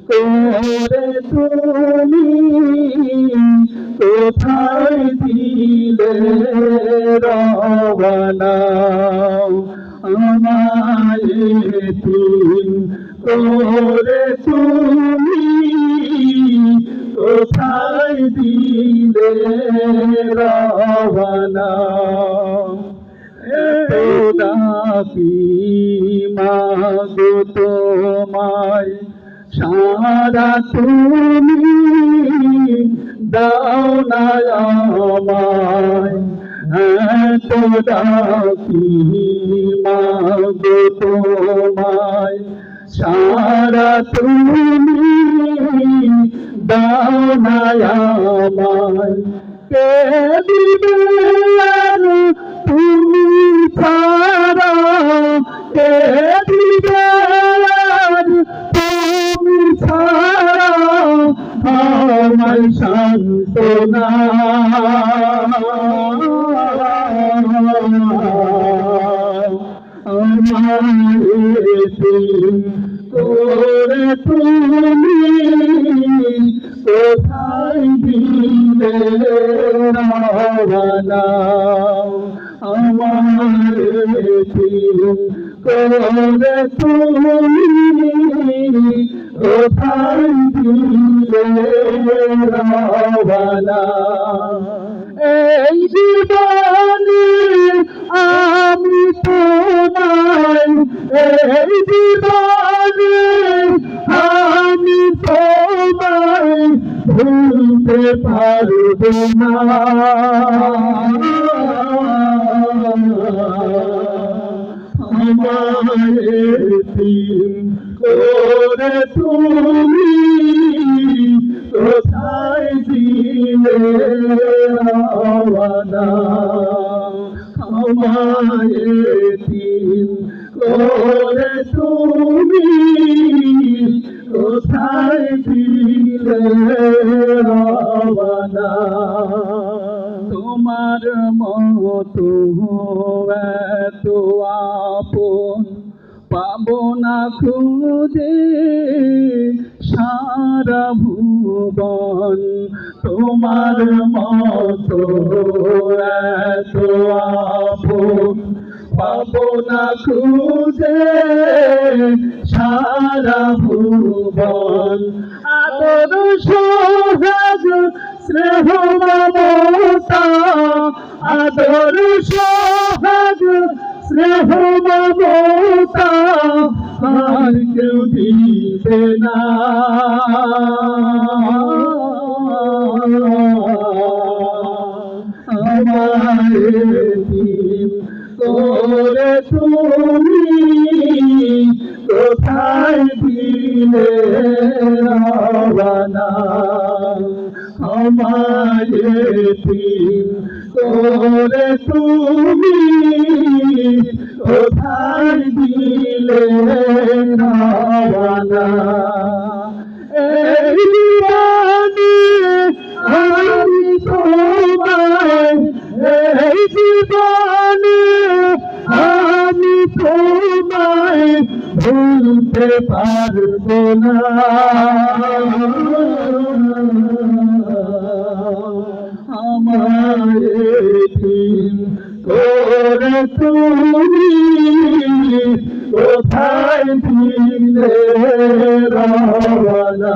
করে তুমি কোথায় দিলে রওনা আমায় এতিম করে তুমি কোথায় দিলে রওনা ডাকি মাগো তোমায় সারা তুমি দাও না আমায় ডাকি মাগো তোমায় সারা তুমি দাও না আমায় কে দিবে তুমি ছাড়া কে দিবে তুমি ছাড়া আমায় সান্ত্বনা করে তুমি কোথায় দিলে রওনা আমার করে তুমি কোথায় দিলে রওনা এই জীবনে আমি তোমায় এই জীবনে আমি তোমায় ভুলতে পারবো না আমায় এতিম করে তুমি কোথায় দিলে রওনা আমায় এতিম করে তুমি কোথায় দিলে রওনা তোমার মতো এত আপন পাবো না খুঁজে সারা ভুবন তোমার মতো এত আপন পাবো না খুঁজে সারা ভুবন আদর সোহাগ স্নেহ মমতা আদর সোহাগ স্নেহ মমতা আর কেউ দিবে না আমায় এতিম করে তুমি কোথায় দিলে রওনা আমায় এতিম করে তুমি কোথায় দিলে রওনা এই জীবনে আমি তোমায় এই জীবনে আমি তোমায় ভুলতে পারবো না আমায় এতিম করে তুমি কোথায় দিলে রওনা